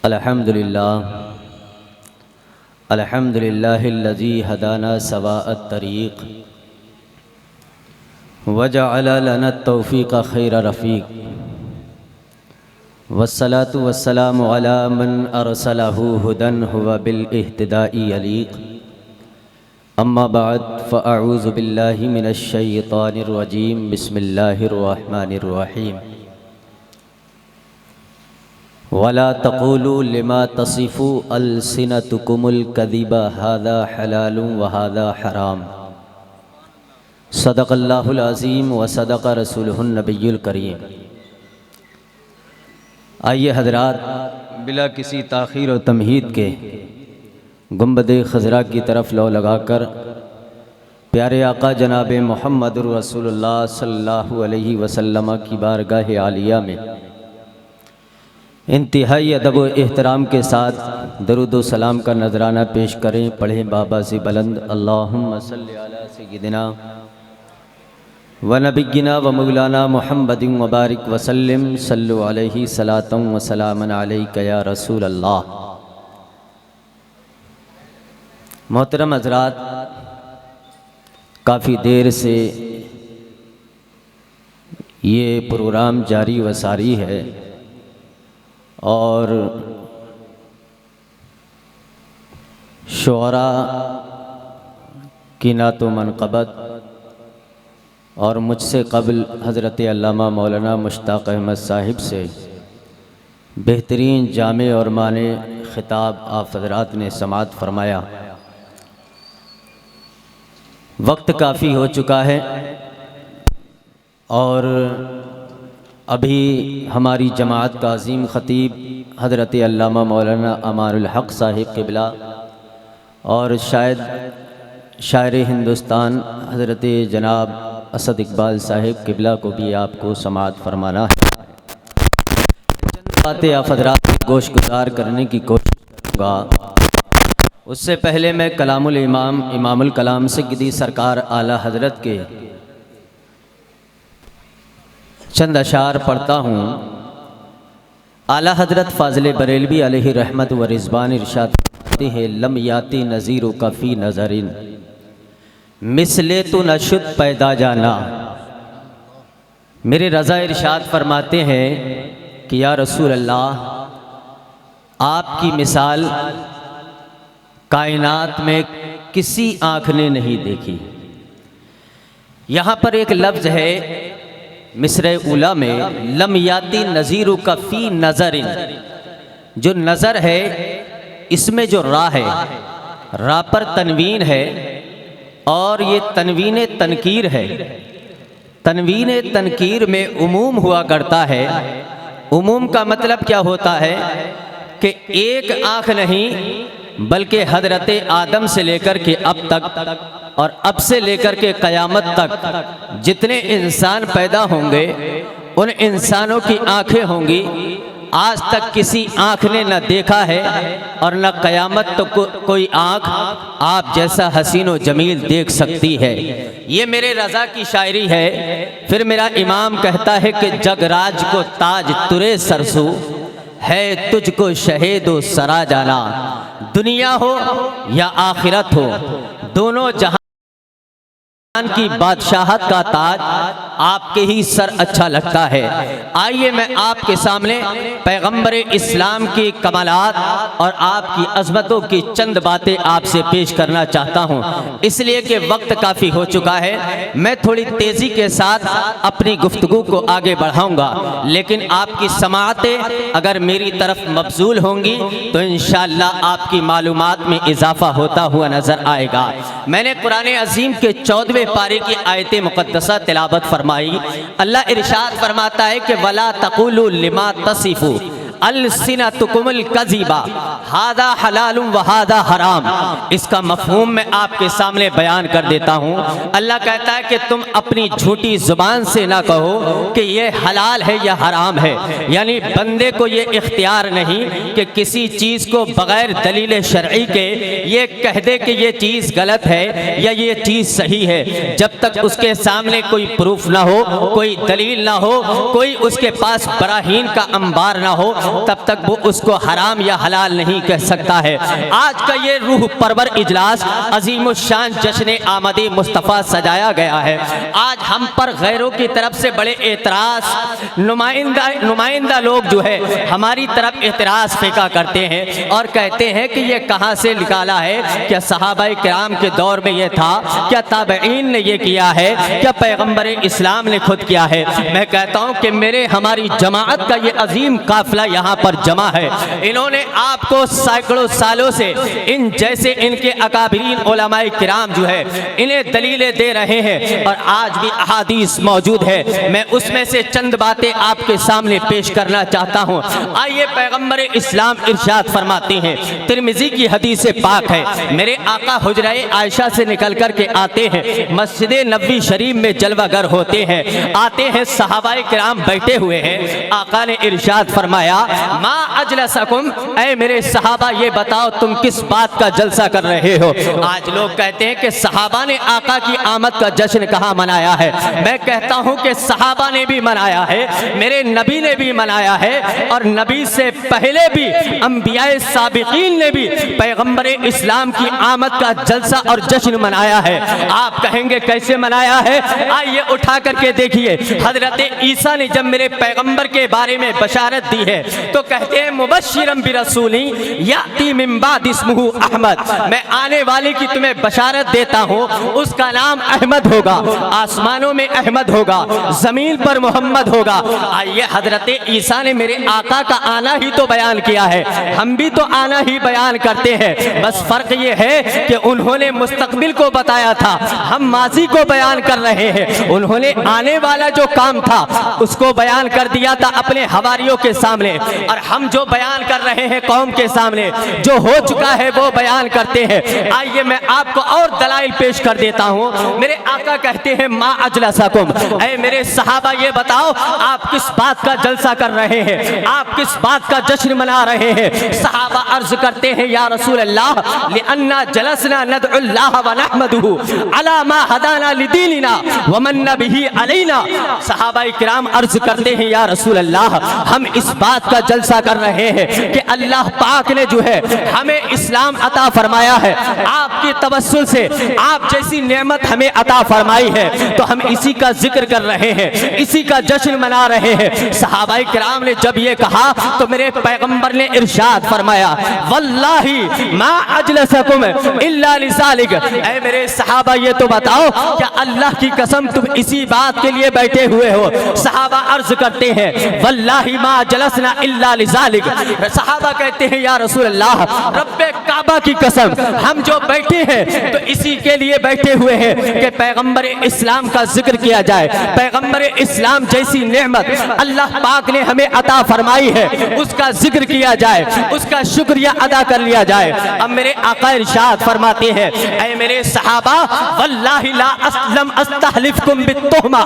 الحمد للہ الذی ہدانا سواء الطریق وجعل لنا التوفیق خیر رفیق والصلاة والسلام علی من ارسلہ ہدی هو بالاہتداء یلیق اما بعد فاعوذ باللہ من الشیطان الرجیم بسم اللہ الرحمن الرحیم وَلَا تَقُولُوا لِمَا تَصِفُوا أَلْسِنَتُكُمُ الْكَذِبَ هَذَا حَلَالٌ وَهَذَا حَرَامٌ صدق اللہ العظیم وصدق رسولہ النبی الکریم۔ آئیے حضرات، بلا کسی تاخیر و تمہید کے گنبد خضرا کی طرف لو لگا کر پیارے آقا جناب محمد رسول اللہ صلی اللہ علیہ وسلم کی بارگاہ عالیہ میں انتہائی ادب و احترام کے ساتھ درود و سلام کا نذرانہ پیش کریں۔ پڑھیں بابا سے بلند اللہم صلی علی سیدنا و نبینا و مولانا محمد مبارک وسلم صلو علیہ صلاۃ و سلام علیک یا رسول اللہ۔ محترم حضرات، کافی دیر سے یہ پروگرام جاری و ساری ہے اور شعراء کی نعت و منقبت اور مجھ سے قبل حضرت علامہ مولانا مشتاق احمد صاحب سے بہترین جامع اور معنی خطاب آپ حضرات نے سماعت فرمایا۔ وقت کافی ہو چکا ہے اور ابھی ہماری جماعت کا عظیم خطیب حضرت علامہ مولانا امان الحق صاحب قبلہ اور شاید شاعر ہندوستان حضرت جناب اسد اقبال صاحب قبلہ کو بھی آپ کو سماعت فرمانا ہے۔ چند باتیں آپ حضرات گوش گزار کرنے کی کوشش کروں گا۔ اس سے پہلے میں کلام الامام امام الکلام سیدی سرکار اعلیٰ حضرت کے چند اشعار پڑھتا ہوں۔ اعلیٰ حضرت فاضل بریلوی علیہ رحمت و رضوان ارشاد کرتے ہیں لم یاتی نظیرک فی نظر مثل تو نشد پیدا جانا۔ میرے رضا ارشاد فرماتے ہیں کہ یا رسول اللہ، آپ کی مثال کائنات میں کسی آنکھ نے نہیں دیکھی۔ یہاں پر ایک لفظ ہے مصرع اولیٰ میں لم یاتی نظیرک فی نظر، جو نظر ہے اس میں جو را ہے، را پر تنوین ہے اور یہ تنوین تنکیر ہے۔ تنوین تنکیر میں عموم ہوا کرتا ہے۔ عموم کا مطلب کیا ہوتا ہے کہ ایک آنکھ نہیں بلکہ حضرت آدم سے لے کر کے اب تک اور اب سے لے کر کے قیامت تک جتنے انسان پیدا ہوں گے ان انسانوں کی آنکھیں ہوں گی۔ آج تک کسی آنکھ نے نہ دیکھا ہے اور نہ قیامت تو کوئی آنکھ آپ جیسا حسین و جمیل دیکھ سکتی ہے۔ یہ میرے رضا کی شاعری ہے۔ پھر میرا امام کہتا ہے کہ جگ راج کو تاج ترے سرسو ہے تجھ کو شہید و سرا جانا۔ دنیا ہو یا آخرت ہو، دونوں جہاں کی بادشاہت کا تاج آپ کے ہی سر اچھا لگتا ہے۔ آئیے میں آپ کے سامنے پیغمبر اسلام کی کمالات اور آپ کی عظمتوں کی چند باتیں آپ سے پیش کرنا چاہتا ہوں، اس لیے کہ وقت کافی ہو چکا ہے۔ میں تھوڑی تیزی کے ساتھ اپنی گفتگو کو آگے بڑھاؤں گا، لیکن آپ کی سماعتیں اگر میری طرف مبذول ہوں گی تو انشاءاللہ آپ کی معلومات میں اضافہ ہوتا ہوا نظر آئے گا۔ میں نے قرآن عظیم کے 14ویں پارے کی آیت مقدسہ تلاوت فرمائی۔ اللہ ارشاد فرماتا ہے کہ وَلَا تَقُولُوا لِمَا تَصِفُوا السنتکم الکذبا ھذا حلال وھذا حرام. اس کا مفہوم میں آپ کے سامنے بیان کر دیتا ہوں. اللہ کہتا ہے کہ تم اپنی جھوٹی زبان سے نہ کہو کہ یہ حلال ہے یا حرام ہے. یعنی بندے کو یہ اختیار نہیں کہ کسی چیز کو بغیر دلیل شرعی کے یہ کہہ دے کہ یہ چیز غلط ہے یا یہ چیز صحیح ہے. جب تک اس کے سامنے کوئی پروف نہ ہو, کوئی دلیل نہ ہو, کوئی اس کے پاس براہین کا انبار نہ ہو, تب تک وہ اس کو حرام یا حلال نہیں کہہ سکتا ہے۔ آج کا یہ روح پرور اجلاس عظیم الشان جشن آمد مصطفیٰ سجایا گیا ہے۔ آج ہم پر غیروں کی طرف سے بڑے اعتراض نمائندہ لوگ جو ہے ہماری طرف اعتراض پھینکا کرتے ہیں اور کہتے ہیں کہ یہ کہاں سے نکالا ہے؟ کیا صحابہ کرام کے دور میں یہ تھا؟ کیا تابعین نے یہ کیا ہے؟ کیا پیغمبر اسلام نے خود کیا ہے؟ میں کہتا ہوں کہ ہماری جماعت کا یہ عظیم قافلہ یہاں پر جمع ہے۔ انہوں نے آپ کو سینکڑوں سالوں سے ان کے اکابرین علماء کرام جو ہے انہیں دلیلیں دے رہے ہیں اور آج بھی احادیث موجود ہے۔ میں اس میں سے چند باتیں آپ کے سامنے پیش کرنا چاہتا ہوں۔ آئیے، پیغمبر اسلام ارشاد فرماتے ہیں، ترمذی کی حدیث پاک ہے، میرے آقا حجرہ عائشہ سے نکل کر کے آتے ہیں، مسجد نبوی شریف میں جلوہ گر ہوتے ہیں، آتے ہیں، صحابہ کرام بیٹھے ہوئے ہیں، آقا نے ارشاد فرمایا، ما اجلسکم، اے میرے صحابہ یہ بتاؤ تم کس بات کا جلسہ کر رہے ہو؟ آج لوگ کہتے ہیں کہ صحابہ نے آقا کی آمد کا جشن کہاں منایا ہے؟ میں کہتا ہوں کہ صحابہ نے بھی منایا ہے، میرے نبی نے بھی منایا ہے، اور نبی سے پہلے بھی انبیاء سابقین نے بھی پیغمبر اسلام کی آمد کا جلسہ اور جشن منایا ہے۔ آپ کہیں گے کیسے منایا ہے؟ آئیے اٹھا کر کے دیکھیے، حضرت عیسیٰ نے جب میرے پیغمبر کے بارے میں بشارت دی ہے تو کہتے ہیں مبشرم برسولی یاتی من بعد اسمہ احمد، میں آنے والے کی تمہیں بشارت دیتا ہوں، اس کا نام احمد ہوگا، آسمانوں میں احمد ہوگا، زمین پر محمد ہوگا۔ آئیے، حضرت عیسیٰ نے میرے آقا کا آنا ہی تو بیان کیا ہے، ہم بھی تو آنا ہی بیان کرتے ہیں، بس فرق یہ ہے کہ انہوں نے مستقبل کو بتایا تھا، ہم ماضی کو بیان کر رہے ہیں۔ انہوں نے آنے والا جو کام تھا اس کو بیان کر دیا تھا اپنے حواریوں کے سامنے، اور ہم جو بیان کر رہے ہیں قوم کے سامنے جو ہو چکا ہے وہ بیان کرتے ہیں۔ آئیے میں آپ کو اور دلائل پیش کر دیتا ہوں۔ میرے آقا کہتے ہیں ما اجلسکم، اے میرے صحابہ یہ بتاؤ آپ کس بات کا جلسہ کر رہے ہیں، آپ کس بات کا جشن منا رہے ہیں؟ صحابہ عرض کرتے ہیں یا رسول اللہ لأننا جلسنا ندعو اللہ ونحمدہ علی ما ہدانا لدیننا ومن به علینا۔ صحابہ کرام عرض کرتے ہیں یا رسول اللہ ہم اس بات کا جلسہ کر رہے ہیں کہ اللہ پاک نے جو ہے ہمیں اسلام عطا فرمایا ہے، آپ کی توسل سے آپ جیسی نعمت ہمیں عطا فرمائی ہے تو ہم اسی کا ذکر کر رہے ہیں، اسی کا جشن منا رہے ہیں۔ صحابہ کرام نے جب یہ کہا تو میرے پیغمبر نے ارشاد فرمایا واللہ ما اجلسکم الا لذالک، اے میرے صحابہ یہ تو بتاؤ کیا اللہ کی قسم تم اسی بات کے لیے بیٹھے ہوئے ہو؟ صحابہ عرض کرتے ہیں واللہ ما جلسنا الا لذالک، صحابہ کہتے ہیں یا رسول اللہ رب کعبہ کی قسم ہم جو بیٹھے ہیں تو اسی کے لیے بیٹھے ہوئے ہیں کہ پیغمبر اسلام کا ذکر کیا جائے، پیغمبر اسلام جیسی نعمت اللہ پاک نے ہمیں عطا فرمائی ہے اس کا ذکر کیا جائے، اس کا شکریہ ادا کر لیا جائے۔ اب میرے آقا ارشاد فرماتے ہیں اے میرے صحابہ واللہ لا اسلم استحلفکم بالتہمہ،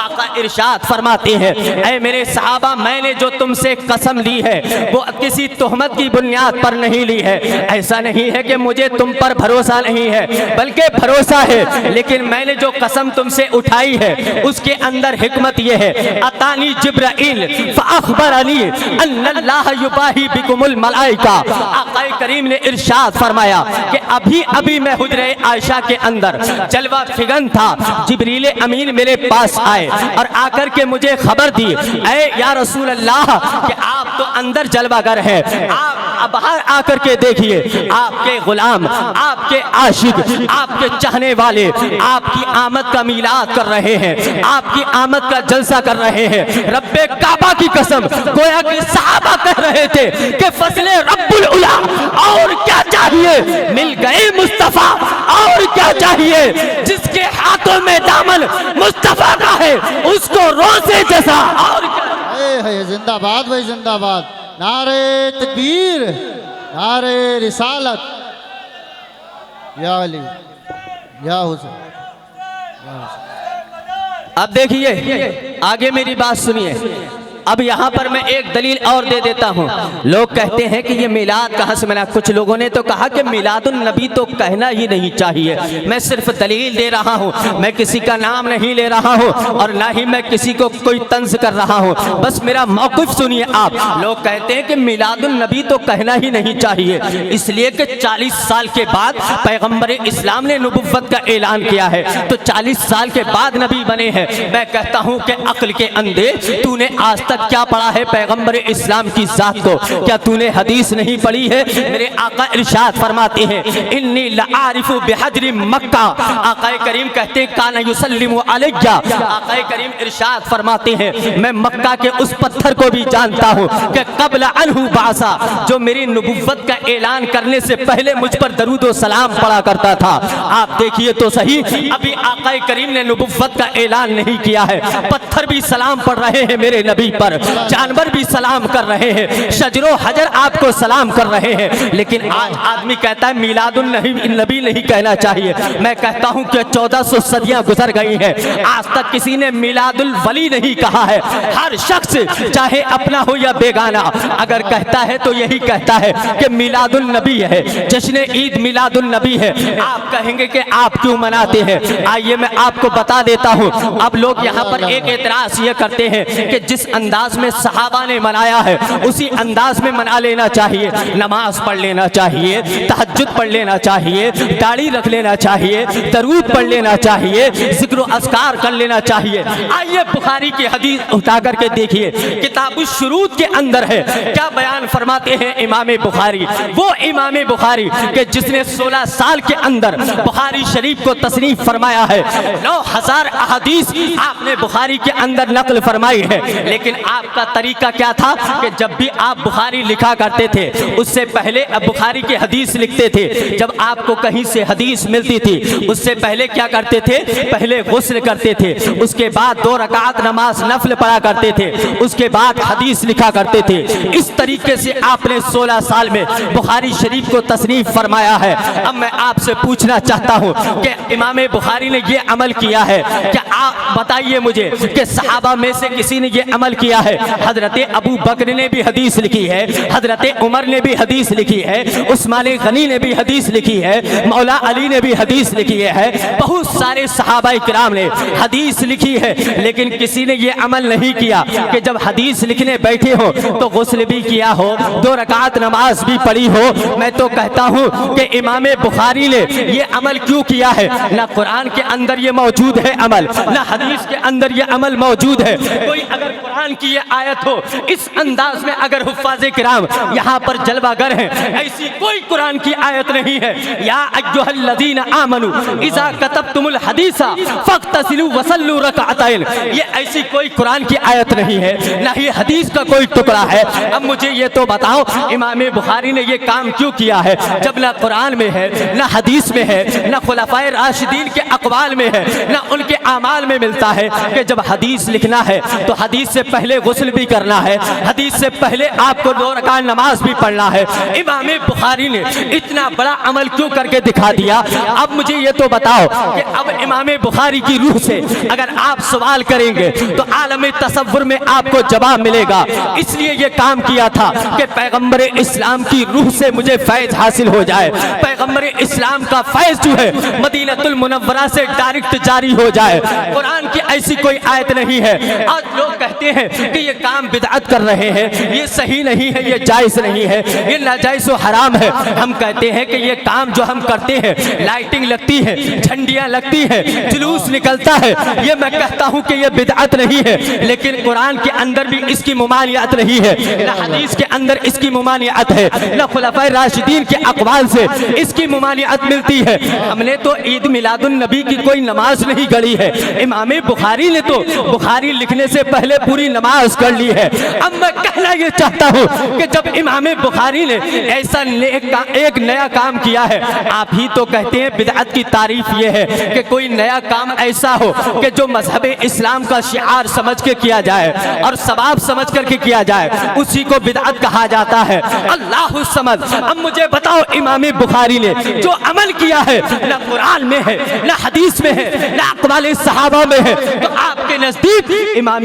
آقا ارشاد فرماتے ہیں اے میرے صحابہ میں نے جو تم سے قسم لی ہے وہ کسی تہمت کی بنیاد پر نہیں لی ہے، ایسا نہیں ہے کہ مجھے تم پر بھروسہ نہیں ہے بلکہ بھروسہ ہے، لیکن میں نے جو قسم تم سے اٹھائی ہے اس کے اندر حکمت یہ ہے اتانی جبرائیل فاخبرنی ان اللہ یباہی بکم الملائکہ، آقا کریم نے ارشاد فرمایا کہ ابھی میں حجرہ عائشہ کے اندر جلوہ فگن تھا، جبریل امین میرے پاس آئے اور آ کر کے مجھے خبر دی اے یا رسول اللہ کہ آپ تو اندر جلوہ گر ہے، آپ باہر آ کر کے دیکھیے آپ کے غلام، آپ کے عاشق، آپ کے چاہنے والے آپ کی آمد کا میلاد کر رہے ہیں، آپ کی آمد کا جلسہ کر رہے ہیں۔ رب کعبہ کی قسم گویا کہ صحابہ کہہ رہے تھے کہ فضل رب العلا اور کیا چاہیے، مل گئے مصطفیٰ اور کیا چاہیے، جس کے ہاتھوں میں دامن مصطفیٰ کا ہے اس کو روزے جزا اور کیا۔ زندہ باد بھائی زندہ باد، نعرہ تکبیر، نعرہ رسالت، یا علی یا حسین۔ اب دیکھیے آگے میری بات سنیے، اب یہاں پر میں ایک دلیل اور دے دیتا ہوں. لوگ کہتے ہیں کہ یہ میلاد کہاں سے منا. کچھ لوگوں نے تو کہا کہ میلاد النبی تو کہنا ہی نہیں چاہیے. میں صرف دلیل دے رہا ہوں, میں کسی کا نام نہیں لے رہا ہوں اور نہ ہی میں کسی کو کوئی طنز کر رہا ہوں. بس میرا موقف سنیے آپ. لوگ کہتے ہیں کہ میلاد النبی تو کہنا ہی نہیں چاہیے, اس لیے کہ 40 سال کے بعد پیغمبر اسلام نے نبوت کا اعلان کیا ہے, تو 40 سال کے بعد نبی بنے ہیں. میں کہتا ہوں کہ عقل کے اندھے, تو نے آج تک کیا پڑھا ہے پیغمبر اسلام کی ذات کو؟ کیا تو نے حدیث نہیں پڑھی ہے؟ میرے آقا ارشاد فرماتے ہیں انی لعارف بحجر مکہ. آقا کریم کہتے ہیں کانا یسلم علیہ. آقا کریم ارشاد فرماتے ہیں میں مکہ کے اس پتھر کو بھی جانتا ہوں کہ قبل عنہ بعثا, جو میری نبوت کا اعلان کرنے سے پہلے مجھ پر درود و سلام پڑھا کرتا تھا. آپ دیکھیے تو صحیح, ابھی آقا کریم نے نبوت کا اعلان نہیں کیا ہے, پتھر بھی سلام پڑھ رہے ہیں میرے نبی پر, جانور بھی سلام کر رہے ہیں, شجر و حجر آپ کو سلام کر رہے ہیں. لیکن آج آدمی کہتا ہے میلاد النبی نہیں کہنا چاہیے. میں کہتا ہوں کہ 1400 صدیاں گزر گئی ہیں, آج تک کسی نے میلاد الولی نہیں کہا ہے. ہر شخص چاہے اپنا ہو یا بیگانہ اگر کہتا ہے تو یہی کہتا ہے کہ میلاد النبی ہے, جشن عید میلاد النبی ہے. آپ کہیں گے کہ آپ کیوں مناتے ہیں؟ آئیے میں آپ کو بتا دیتا ہوں. اب لوگ یہاں پر ایک اعتراض یہ کرتے ہیں کہ جس انداز میں صحابہ نے منایا ہے اسی انداز میں منا لینا چاہیے. نماز پڑھ لینا چاہیے, تہجد پڑھ لینا چاہیے, داڑھی رکھ لینا چاہیے, درود پڑھ لینا چاہیے, ذکر و اذکار کر لینا چاہیے. آئیے بخاری کی حدیث اٹھا کر کے دیکھیے, کتاب الشروط کے اندر ہے. کیا بیان فرماتے ہیں امام بخاری, وہ امام بخاری کہ جس نے 16 سال کے اندر بخاری شریف کو تصنیف فرمایا ہے. 9000 احادیث آپ نے بخاری کے اندر نقل فرمائی ہے. لیکن آپ کا طریقہ کیا تھا کہ جب بھی آپ بخاری لکھا کرتے تھے اس سے پہلے بخاری کی حدیث لکھتے تھے. جب آپ کو کہیں سے حدیث ملتی تھی اس سے پہلے کیا کرتے تھے؟ پہلے غسل کرتے تھے, اس کے بعد 2 رکعت نماز نفل پڑھا کرتے تھے, اس کے بعد حدیث لکھا کرتے تھے. اس طریقے سے آپ نے 16 سال میں بخاری شریف کو تصنیف فرمایا ہے. اب میں آپ سے پوچھنا چاہتا ہوں کہ امام بخاری نے یہ عمل کیا ہے کیا؟ آپ بتائیے مجھے کہ صحابہ میں سے کسی نے یہ عمل کیا ہے؟ حضرت ابو بکر نے بھی حدیث لکھی ہے, حضرت عمر نے بھی حدیث لکھی ہے, عثمان غنی نے بھی حدیث لکھی ہے, مولا علی نے بھی حدیث لکھی ہے, بہت سارے صحابہ کرام نے حدیث لکھی ہے. لیکن کسی نے یہ عمل نہیں کیا کہ جب حدیث لکھنے بیٹھے ہو تو غسل بھی کیا ہو, 2 رکعت نماز بھی پڑھی ہو. میں تو کہتا ہوں کہ امام بخاری نے یہ عمل کیوں کیا ہے؟ نہ قرآن کے اندر یہ موجود ہے عمل, نہ حدیث کے اندر یہ عمل موجود ہے. کوئی اگر قرآن کی یہ آیت ہو اس انداز میں, اگر حفاظ کرام یہاں پر جلوہ گر ہیں, ایسی کوئی قرآن کی آیت نہیں ہے یا ایھا الذین آمنوا اذا کتبتم الحدیث فاغتسلوا وصلوا رکعتین. یہ ایسی کوئی قرآن کی آیت نہیں ہے, نہ ہی حدیث کا کوئی ٹکڑا ہے. اب مجھے یہ تو بتاؤ امام بخاری نے یہ کام کیوں کیا ہے جب نہ قرآن میں ہے, نہ حدیث میں ہے, نہ خلفائے راشدین کے اقوال میں ہے, نہ ان کے اعمال میں ملتا ہے کہ جب حدیث لکھنا ہے تو حدیث سے پہلے غسل بھی کرنا ہے, حدیث سے پہلے آپ کو 2 رکعت نماز بھی پڑھنا ہے. امام بخاری نے اتنا بڑا عمل کیوں کر کے دکھا دیا؟ اب مجھے یہ تو بتاؤ کہ اب امام بخاری کی روح سے اگر آپ سوال کریں گے تو عالم تصور میں آپ کو جواب ملے گا. اس لیے یہ کام کیا تھا کہ پیغمبر اسلام کی روح سے مجھے فیض حاصل ہو جائے, پیغمبر اسلام کا فیض جو ہے مدینہ المنورہ سے ڈائریکٹ جاری ہو جائے. قرآن کی ایسی کوئی آیت نہیں ہے. آج لوگ کہتے ہیں کہ یہ کام بدعت کر رہے ہیں, یہ صحیح نہیں ہے, یہ جائز نہیں ہے, یہ ناجائز و حرام ہے. ہم کہتے ہیں کہ یہ کام جو ہم کرتے ہیں, لائٹنگ لگتی ہے, جھنڈیاں لگتی ہیں, جلوس نکلتا ہے, یہ میں کہتا ہوں کہ یہ بدعت نہیں ہے. لیکن قرآن کے اندر بھی اس کی ممانعت نہیں ہے, نہ حدیث کے اندر اس کی ممانعت ہے, نہ خلفائے راشدین کے اقوال سے اس کی ممانعت ملتی ہے. ہم نے تو عید میلاد النبی کی کوئی نماز نہیں گڑھی ہے, امام بخاری نے تو بخاری لکھنے سے پہلے پوری نماز کر لی ہے. اب میں کہنا یہ چاہتا ہوں کہ جب امام بخاری نے ایسا ایک نیا کام کیا ہے, آپ ہی تو کہتے ہیں بدعت کی تعریف یہ ہے کہ کوئی نیا کام ایسا ہو کہ جو مذہب اسلام کا شعار سمجھ کے کیا جائے اور ثواب سمجھ کر کے کیا جائے, اسی کو بدعت کہا جاتا ہے. اللہ الصمد. اب مجھے بتاؤ امام بخاری نے جو عمل کیا ہے نہ قرآن میں ہے, نہ حدیث میں ہے, نہ اقوال صحابہ میں ہے, تو آپ کے نزدیک امام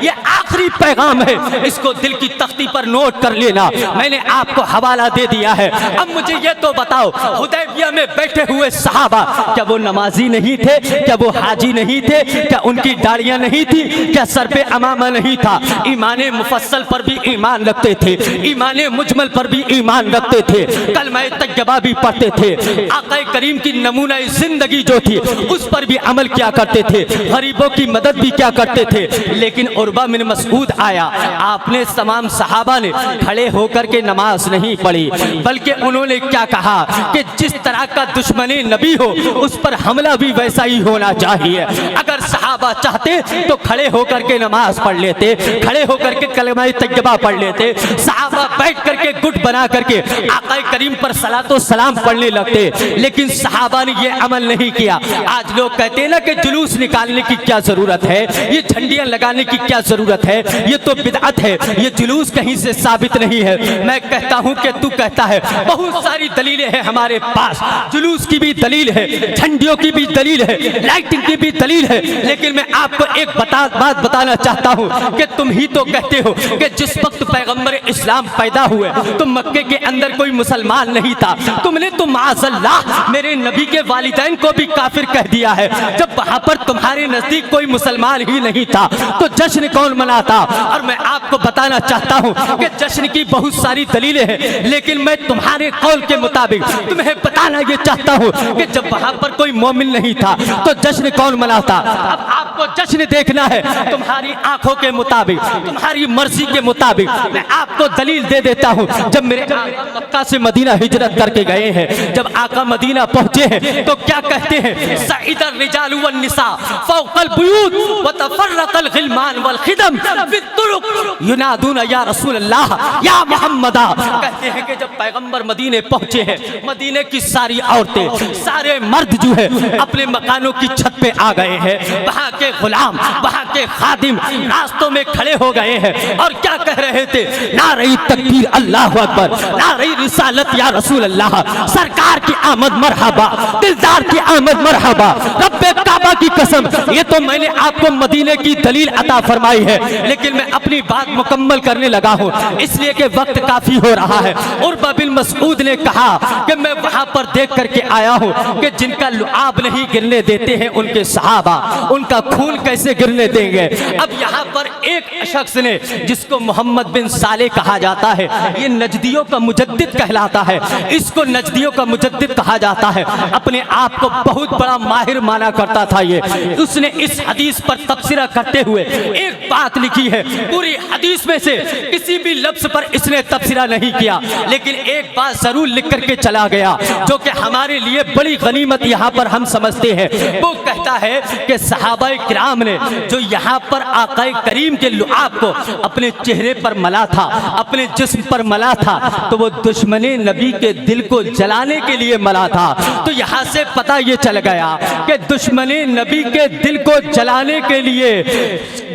یہ آخری پیغام ہے, اس کو دل کی تختی پر نوٹ کر لینا. میں نے آپ کو حوالہ دے دیا ہے. اب مجھے یہ تو بتاؤ, حدیبیہ میں بیٹھے ہوئے صحابہ کیا وہ نمازی نہیں تھے؟ کیا وہ حاجی نہیں تھے؟ کیا ان کی داڑیاں نہیں تھی؟ کیا سر پہ امامہ نہیں تھا؟ ایمان مفصل پر بھی ایمان رکھتے تھے, ایمان مجمل پر بھی ایمان رکھتے تھے, کلمہ طیبہ بھی پڑھتے تھے, آقا کریم کی نمونہ زندگی جو تھی اس پر بھی عمل کیا کرتے تھے, غریبوں کی مدد بھی کیا کرتے تھے. لیکن عروہ بن مسعود آیا, آپ نے تمام صحابہ نے کھڑے ہو کر کے نماز نہیں پڑھی, بلکہ انہوں نے کیا کہا کہ جس طرح کا دشمن نبی ہو اس پر حملہ بھی ویسا ہی ہونا چاہیے. اگر صحابہ چاہتے تو کھڑے ہو کر کے نماز پڑھ لیتے, کھڑے ہو کر کے کلمہ طیبہ پڑھ لیتے. صحابہ بیٹھ کر کے گٹ بنا کر کے آقا کریم پر صلاۃ و سلام پڑھنے لگتے, لیکن صحابہ نے یہ عمل نہیں کیا. آج لوگ کہتے ہیں نا کہ جلوس نکالنے کی کیا ضرورت ہے, یہ جھنڈیاں لگانے کی کیا ضرورت ہے, یہ تو بدعت ہے, یہ جلوس کہیں سے ثابت نہیں ہے. میں کہتا ہوں کہ تو کہتا ہے, بہت ساری دلیلیں ہیں ہمارے پاس, جلوس کی بھی دلیل ہے, جھنڈیوں کی بھی دلیل ہے, لائٹنگ کی بھی دلیل ہے. لیکن میں آپ کو ایک بات بتانا چاہتا ہوں کہ تم ہی تو کہتے ہو کہ جس وقت پیغمبر اسلام پیدا ہوئے تو مکے کے اندر کوئی مسلمان نہیں تھا. تم نے تو معاذ اللہ میرے نبی کے والدین کو بھی کافر کہہ دیا ہے. جب وہاں پر تمہارے نزدیک کوئی مسلمان ہی نہیں تھا تو جشن کون مناتا؟ اور میں آپ کو بتانا چاہتا ہوں کہ جشن کی بہت ساری دلیلیں ہیں, لیکن میں تمہارے قول کے مطابق تمہیں بتانا یہ چاہتا ہوں کہ جب وہاں پر کوئی مومن نہیں تھا تو جشن کون مناتا؟ اب آپ کو جشن دیکھنا ہے تمہاری آنکھوں کے مطابق, تمہاری مرضی کے مطابق. میں آپ کو دلیل دے دیتا ہوں. جب میرے آقا مکہ سے مدینہ ہجرت کر کے گئے ہیں, جب آقا مدینہ پہنچے ہیں تو کیا کہتے ہیں؟ سعید الرجال والنساء فوق البیوت وتفرق الغلمان والخدم فی الطرق ینادون یا رسول اللہ یا محمد. کہتے ہیں کہ جب پیغمبر مدینے پہنچے ہیں, مدینے کی ساری عورتیں, سارے مرد جو ہے اپنے مکانوں کی چھت پہ آ گئے ہیں. وہاں کے غلام, وہاں کے خادم راستوں میں کھڑے ہو گئے ہیں اور کیا کہہ رہے تھے؟ نعرہ تکبیر اللہ اکبر, نعرہ رسالت یا رسول اللہ, سرکار کی آمد مرحبا, دلدار کی آمد مرحبا, رب کعبہ کی قسم. یہ تو میں نے آپ کو مدینے کی دلیل عطا فرمائی ہے, لیکن میں اپنی بات مکمل کرنے لگا ہوں اس لیے کہ وقت کافی ہو رہا ہے. عروہ بن مسعود نے کہا کہ میں وہاں پر دیکھ کر کے آیا ہوں کہ جن کا لعاب نہیں گرنے دیتے ہیں ان کے صحابہ, ان کا خون کیسے گرنے دیں گے؟ اب یہاں پر ایک شخص نے جس کو محمد بن صالح کہا جاتا ہے, یہ نجدیوں کا مجدد کہلاتا ہے, اس کو نجدیوں کا مجدد کہا جاتا ہے, اپنے آپ کو بہت بڑا ماہر مانا کرتا تھا. یہ اس نے اس حدیث پر تبصرہ کرتے ہوئے ایک بات لکھی ہے. پوری حدیث میں سے کسی بھی لفظ پر اس نے تبصرہ نہیں کیا, لیکن ایک بات ضرور لکھ کر کے چلا گیا جو کہ ہمارے لیے بڑی غنیمت یہاں پر ہم سمجھتے ہیں. وہ کہتا ہے کہ صحابہ کرام نے جو یہاں پر آقا کریم کے لعاب کو اپنے چہرے پر ملا تھا, اپنے جسم پر ملا تھا, تو وہ دشمن نبی کے دل کو جلانے کے لیے ملا تھا. تو یہاں سے پتہ یہ چل گیا کہ دشمن نبی کے دل کو جلانے کے لیے,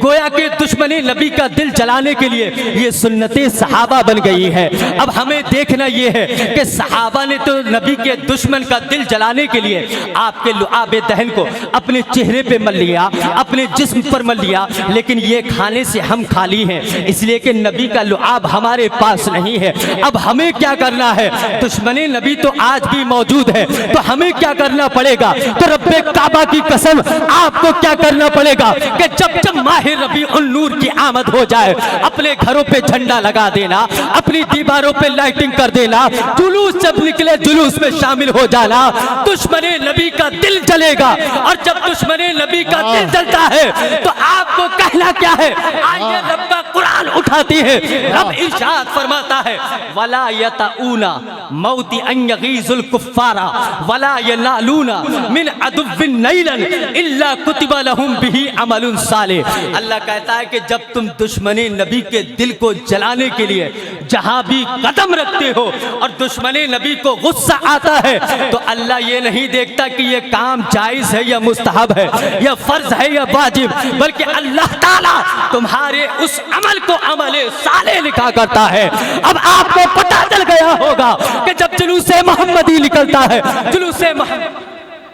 گویا کہ دشمن نبی کا دل جلانے کے لیے یہ سنت صحابہ بن گئی ہے. اب ہمیں دیکھنا یہ ہے کہ صحابہ نے تو نبی کے دشمن کا دل جلانے کے لیے آپ کے لعاب دہن کو اپنے چہرے پہ مل لیا, اپنے جسم پر مل لیا, لیکن یہ کھانے سے ہم خالی ہیں اس لیے کہ نبی کا لعاب ہمارے پاس نہیں ہے. اب ہمیں کیا کرنا ہے؟ دشمن نبی تو آج بھی موجود ہے, تو ہمیں کیا کرنا پڑے گا؟ تو رب کعبہ کی قسم آپ کو کیا کرنا پڑے گا کہ جب جب ماہ ربیع النور کی آمد ہو جائے اپنے گھروں پہ جھنڈا لگا دینا, اپنی دیواروں پہ لائٹنگ کر دینا, جلوس جب نکلے جلوس میں شامل ہو جانا. دشمن نبی کا دل جلے گا, اور جب دشمن نبی کا دل جلتا ہے تو آپ کو کہنا کیا ہے؟ آئیے رب کا قرآن اٹھاتی ہے. رب ارشاد فرماتا ہے وَلَا يَتَعُونَ مَوْتِ أَن يَغِيظُ الْكُفَّارَ وَلَا يَنَالُونَ مِنْ عَدُوٍّ نَيْلًا إِلَّا كُتِبَ لَهُمْ بِهِ عَمَلٌ صَالِحٌ. اللہ کہتا ہے کہ جب تم دشمن نبی کے دل کو جلانے کے لیے جہاں بھی قدم رکھتے ہو اور دشمن نبی کو غصہ آتا ہے تو اللہ یہ نہیں دیکھتا کہ یہ کام جائز ہے یا مستحب ہے یا فرض ہے یا واجب, بلکہ اللہ تعالیٰ تمہارے اس عمل کو عمل صالح لکھا کرتا ہے. اب آپ کو پتہ چل گیا ہوگا کہ جب جلوس محمدی نکلتا ہے,